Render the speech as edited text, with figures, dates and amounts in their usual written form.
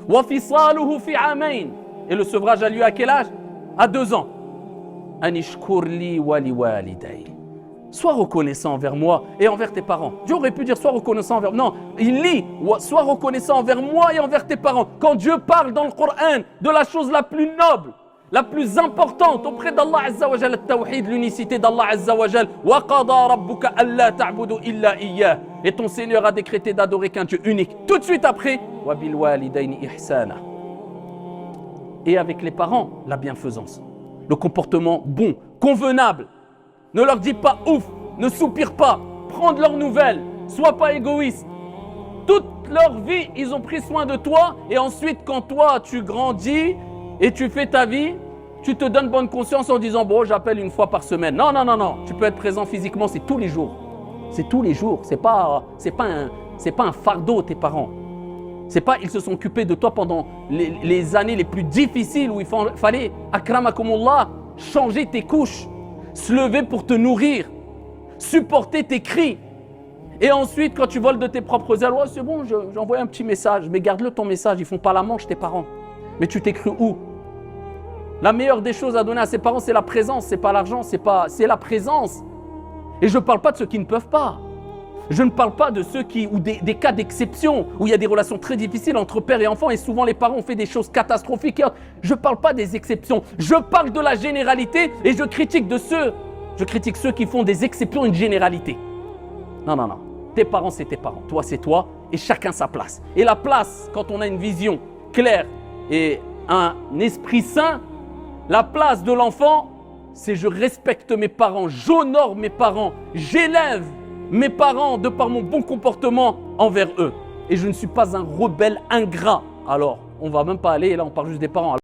Wa fisaluhu fi amayn. Et le sevrage a lieu à quel âge? À 2 ans. Anishkur li wa li waliday. Sois reconnaissant envers moi et envers tes parents. Dieu aurait pu dire sois reconnaissant envers... Non, il lit sois reconnaissant envers moi et envers tes parents. Quand Dieu parle dans le Coran de la chose la plus noble, la plus importante auprès d'Allah Azza wa Jal, al-tawhid, l'unicité d'Allah Azza wa Jal, wa qada rabbuka alla ta'budu illa iyyah. Et ton Seigneur a décrété d'adorer qu'un Dieu unique. Tout de suite après, wa bil walidayni ihsana. Et avec les parents, la bienfaisance, le comportement bon, convenable. Ne leur dis pas ouf, ne soupire pas, prends de leurs nouvelles, sois pas égoïste. Toute leur vie, ils ont pris soin de toi et ensuite quand toi tu grandis et tu fais ta vie, tu te donnes bonne conscience en disant bon j'appelle une fois par semaine. Non, non, non, non, tu peux être présent physiquement, c'est tous les jours. C'est tous les jours, c'est pas un fardeau tes parents. C'est pas ils se sont occupés de toi pendant les années les plus difficiles où il fallait, akramakumullah, changer tes couches, se lever pour te nourrir, supporter tes cris. Et ensuite, quand tu voles de tes propres ailes, ouais, c'est bon, j'envoie un petit message, mais garde-le ton message, ils font pas la manche tes parents. Mais tu t'es cru où? La meilleure des choses à donner à ses parents, c'est la présence, c'est pas l'argent, c'est la présence. Et je ne parle pas de ceux qui ne peuvent pas. Je ne parle pas de ceux ou des cas d'exception où il y a des relations très difficiles entre père et enfant et souvent les parents ont fait des choses catastrophiques. Je ne parle pas des exceptions. Je parle de la généralité et je critique ceux qui font des exceptions une généralité. Non, non, non. Tes parents, c'est tes parents. Toi, c'est toi et chacun sa place. Et la place, quand on a une vision claire et un esprit sain, la place de l'enfant, c'est je respecte mes parents, j'honore mes parents, j'élève mes parents de par mon bon comportement envers eux. Et je ne suis pas un rebelle ingrat. Alors, on ne va même pas aller, là on parle juste des parents.